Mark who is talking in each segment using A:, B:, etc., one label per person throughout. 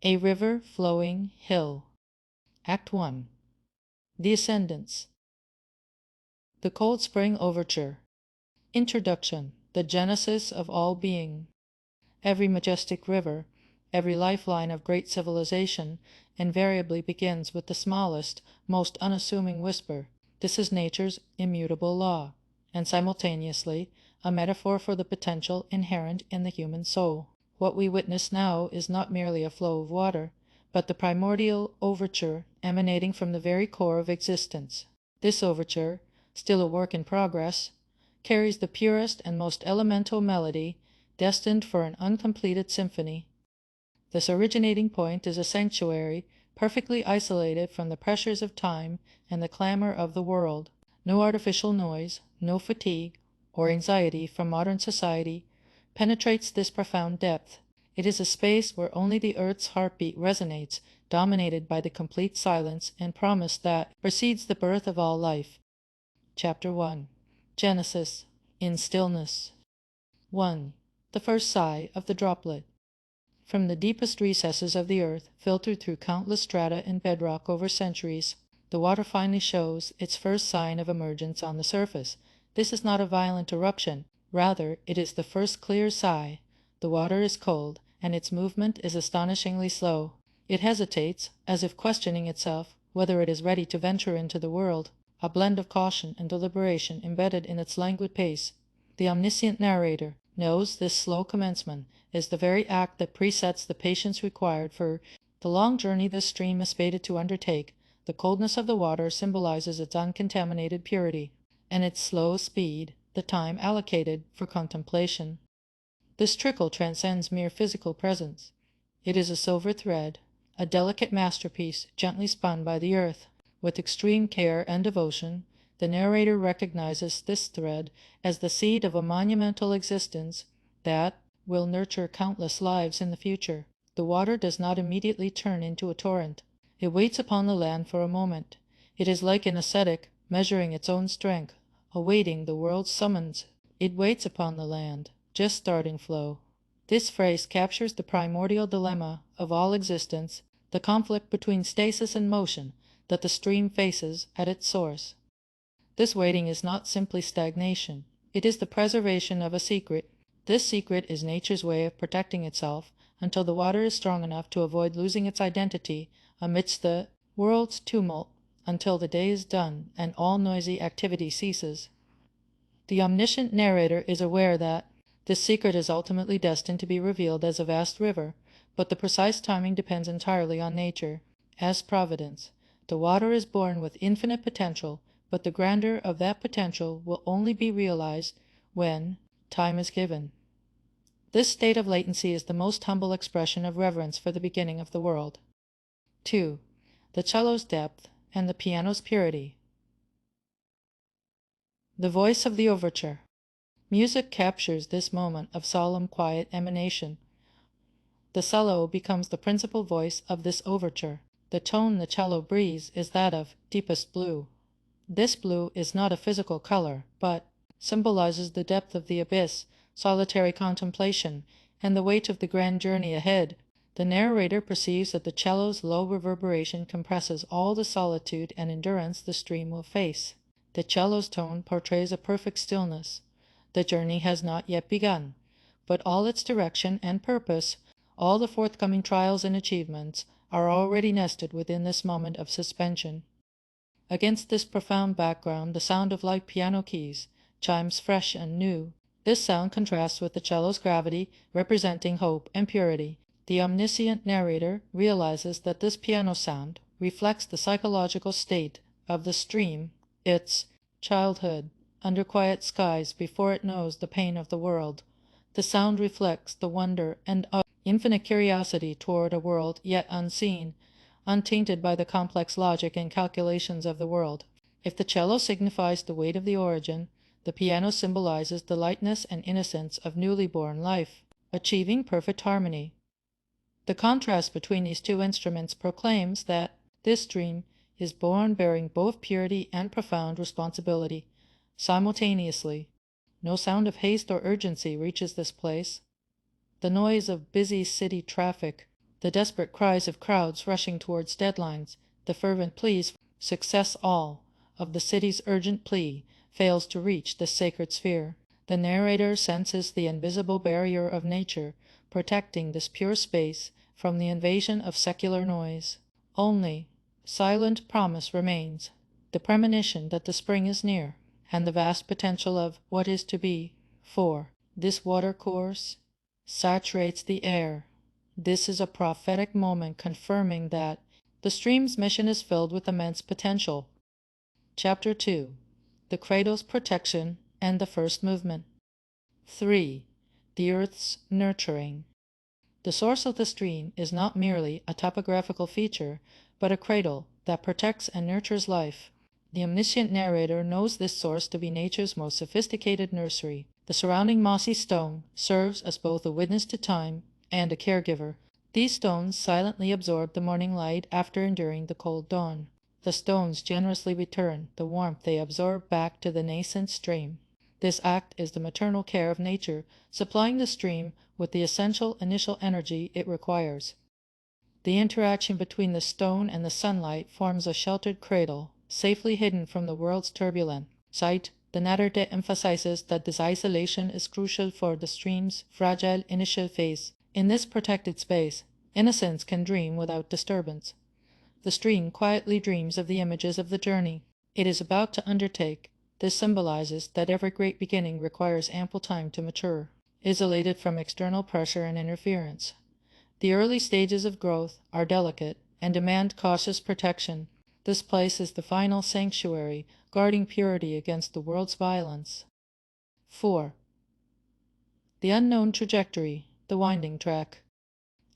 A: A River Flowing Hill. Act 1. The Ascendance. The Cold Spring Overture. Introduction. The genesis of all being. Every majestic river, every lifeline of great civilization, invariably begins with the smallest, most unassuming whisper. This is nature's immutable law, and simultaneously a metaphor for the potential inherent in the human soul. What we witness now is not merely a flow of water, but the primordial overture emanating from the very core of existence. This overture, still a work in progress, carries the purest and most elemental melody, destined for an uncompleted symphony. This originating point is a sanctuary, perfectly isolated from the pressures of time and the clamor of the world. No artificial noise, no fatigue or anxiety from modern society penetrates this profound depth. It is a space where only the earth's heartbeat resonates, dominated by the complete silence and promise that precedes the birth of all life. Chapter 1. Genesis. In Stillness. 1. The first sigh of the droplet. From the deepest recesses of the earth, filtered through countless strata and bedrock over centuries, the water finally shows its first sign of emergence on the surface. This is not a violent eruption. Rather, it is the first clear sigh. The water is cold, and its movement is astonishingly slow. It hesitates, as if questioning itself whether it is ready to venture into the world, a blend of caution and deliberation embedded in its languid pace. The omniscient narrator knows this slow commencement is the very act that presets the patience required for the long journey this stream is fated to undertake. The coldness of the water symbolizes its uncontaminated purity, and its slow speed the time allocated for contemplation. This trickle transcends mere physical presence. It is a silver thread, a delicate masterpiece gently spun by the earth. With extreme care and devotion, the narrator recognizes this thread as the seed of a monumental existence that will nurture countless lives in the future. The water does not immediately turn into a torrent. It waits upon the land for a moment. It is like an ascetic measuring its own strength, awaiting the world's summons. It waits upon the land, just starting flow. This phrase captures the primordial dilemma of all existence, the conflict between stasis and motion that the stream faces at its source. This waiting is not simply stagnation. It is the preservation of a secret. This secret is nature's way of protecting itself until the water is strong enough to avoid losing its identity amidst the world's tumult, until the day is done and all noisy activity ceases. The omniscient narrator is aware that this secret is ultimately destined to be revealed as a vast river, but the precise timing depends entirely on nature, as providence. The water is born with infinite potential, but the grandeur of that potential will only be realized when time is given. This state of latency is the most humble expression of reverence for the beginning of the world. 2. The cello's depth and the piano's purity. The voice of the overture. Music captures this moment of solemn, quiet emanation. The cello becomes the principal voice of this overture. The tone the cello breathes is that of deepest blue. This blue is not a physical color, but symbolizes the depth of the abyss, solitary contemplation, and the weight of the grand journey ahead. The narrator perceives that the cello's low reverberation compresses all the solitude and endurance the stream will face. The cello's tone portrays a perfect stillness. The journey has not yet begun, but all its direction and purpose, all the forthcoming trials and achievements, are already nested within this moment of suspension. Against this profound background, the sound of light piano keys chimes fresh and new. This sound contrasts with the cello's gravity, representing hope and purity. The omniscient narrator realizes that this piano sound reflects the psychological state of the stream, its childhood, under quiet skies before it knows the pain of the world. The sound reflects the wonder and infinite curiosity toward a world yet unseen, untainted by the complex logic and calculations of the world. If the cello signifies the weight of the origin, the piano symbolizes the lightness and innocence of newly born life, achieving perfect harmony. The contrast between these two instruments proclaims that this dream is born bearing both purity and profound responsibility simultaneously. No sound of haste or urgency reaches this place. The noise of busy city traffic, The desperate cries of crowds rushing towards deadlines, the fervent pleas for success, all of the city's urgent plea fails to reach this sacred sphere. The narrator senses the invisible barrier of nature protecting this pure space from the invasion of secular noise. Only silent promise remains, the premonition that the spring is near, and the vast potential of what is to be. 4. This watercourse saturates the air. This is a prophetic moment confirming that the stream's mission is filled with immense potential. Chapter 2. The cradle's protection and the first movement. 3. The earth's nurturing. The source of the stream is not merely a topographical feature, but a cradle that protects and nurtures life. The omniscient narrator knows this source to be nature's most sophisticated nursery. The surrounding mossy stone serves as both a witness to time and a caregiver. These stones silently absorb the morning light after enduring the cold dawn. The stones generously return the warmth they absorb back to the nascent stream. This act is the maternal care of nature, supplying the stream with the essential initial energy it requires. The interaction between the stone and the sunlight forms a sheltered cradle, safely hidden from the world's turbulent sight. The narrator emphasizes that this isolation is crucial for the stream's fragile initial phase. In this protected space, innocence can dream without disturbance. The stream quietly dreams of the images of the journey it is about to undertake. This symbolizes that every great beginning requires ample time to mature, isolated from external pressure and interference. The early stages of growth are delicate and demand cautious protection. This place is the final sanctuary, guarding purity against the world's violence. 4. The unknown trajectory, the winding track.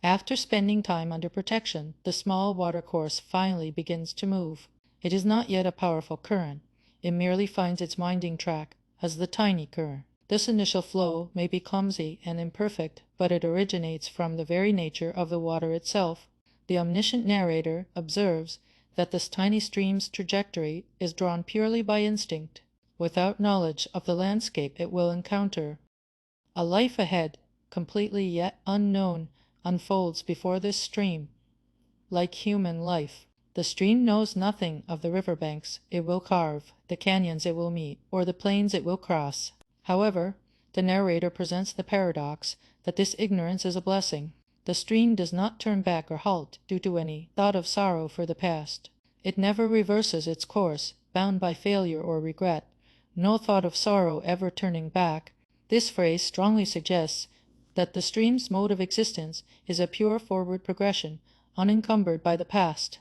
A: After spending time under protection, the small watercourse finally begins to move. It is not yet a powerful current. It merely finds its winding track as the tiny current. This initial flow may be clumsy and imperfect, but it originates from the very nature of the water itself. The omniscient narrator observes that this tiny stream's trajectory is drawn purely by instinct, without knowledge of the landscape it will encounter. A life ahead, completely yet unknown, unfolds before this stream. Like human life, the stream knows nothing of the riverbanks it will carve, the canyons it will meet, or the plains it will cross. However, the narrator presents the paradox that this ignorance is a blessing. The stream does not turn back or halt due to any thought of sorrow for the past. It never reverses its course, bound by failure or regret. No thought of sorrow ever turning back. This phrase strongly suggests that the stream's mode of existence is a pure forward progression, unencumbered by the past.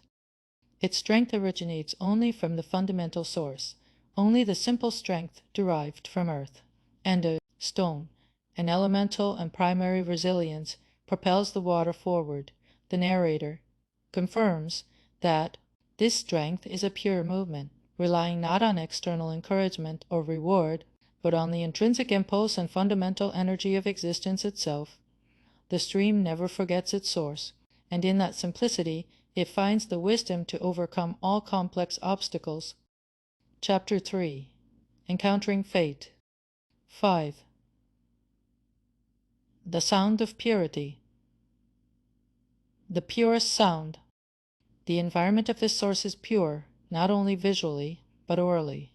A: Its strength originates only from the fundamental source, only the simple strength derived from earth. And a stone, an elemental and primary resilience, propels the water forward. The narrator confirms that this strength is a pure movement, relying not on external encouragement or reward, but on the intrinsic impulse and fundamental energy of existence itself. The stream never forgets its source, and in that simplicity it finds the wisdom to overcome all complex obstacles. Chapter 3. Encountering Fate. 5. The sound of purity. The purest sound. The environment of this source is pure, not only visually, but orally.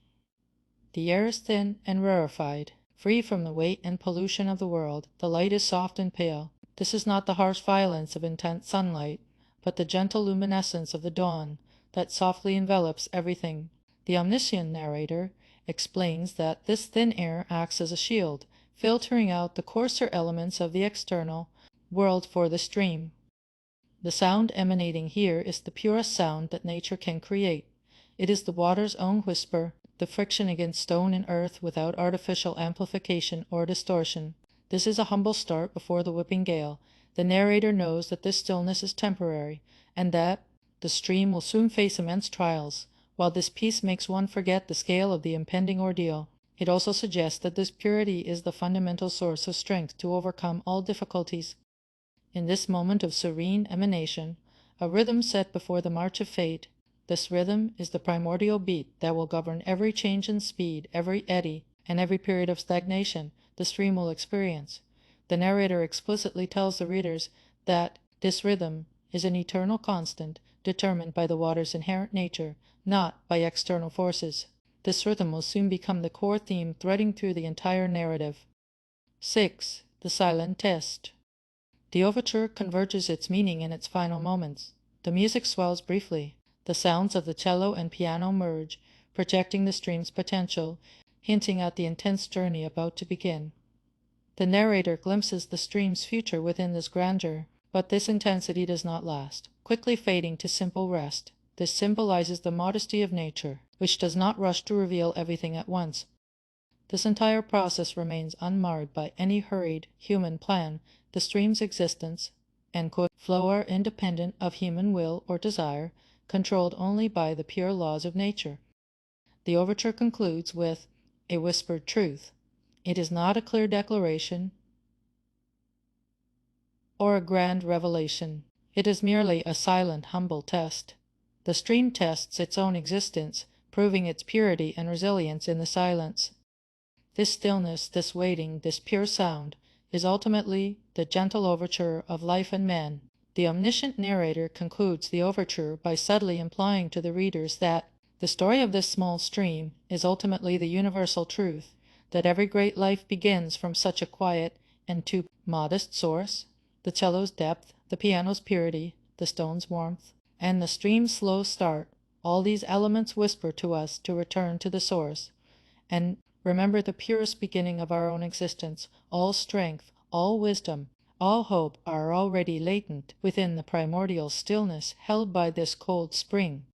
A: The air is thin and rarefied, free from the weight and pollution of the world. The light is soft and pale. This is not the harsh violence of intense sunlight, but the gentle luminescence of the dawn that softly envelops everything. The omniscient narrator explains that this thin air acts as a shield, filtering out the coarser elements of the external world for the stream. The sound emanating here is the purest sound that nature can create. It is the water's own whisper, the friction against stone and earth without artificial amplification or distortion. This is a humble start before the whipping gale. The narrator knows that this stillness is temporary, and that the stream will soon face immense trials. While this peace makes one forget the scale of the impending ordeal, it also suggests that this purity is the fundamental source of strength to overcome all difficulties. In this moment of serene emanation, a rhythm set before the march of fate. This rhythm is the primordial beat that will govern every change in speed, every eddy, and every period of stagnation the stream will experience. The narrator explicitly tells the readers that This rhythm is an eternal constant determined by the water's inherent nature, not by external forces. This rhythm will soon become the core theme threading through the entire narrative. 6. The silent test. The overture converges its meaning in its final moments. The music swells briefly. The sounds of the cello and piano merge, projecting the stream's potential, hinting at the intense journey about to begin. The narrator glimpses the stream's future within this grandeur, but this intensity does not last, quickly fading to simple rest. This symbolizes the modesty of nature, which does not rush to reveal everything at once. This entire process remains unmarred by any hurried human plan. The stream's existence and flow are independent of human will or desire, controlled only by the pure laws of nature. The overture concludes with a whispered truth. It is not a clear declaration or a grand revelation. It is merely a silent, humble test. The stream tests its own existence, proving its purity and resilience in the silence. This stillness, this waiting, this pure sound, is ultimately the gentle overture of life and man. The omniscient narrator concludes the overture by subtly implying to the readers that the story of this small stream is ultimately the universal truth, that every great life begins from such a quiet and too modest source. The cello's depth, the piano's purity, the stone's warmth, and the stream's slow start, all these elements whisper to us to return to the source, and remember the purest beginning of our own existence. All strength, all wisdom, all hope are already latent within the primordial stillness held by this cold spring.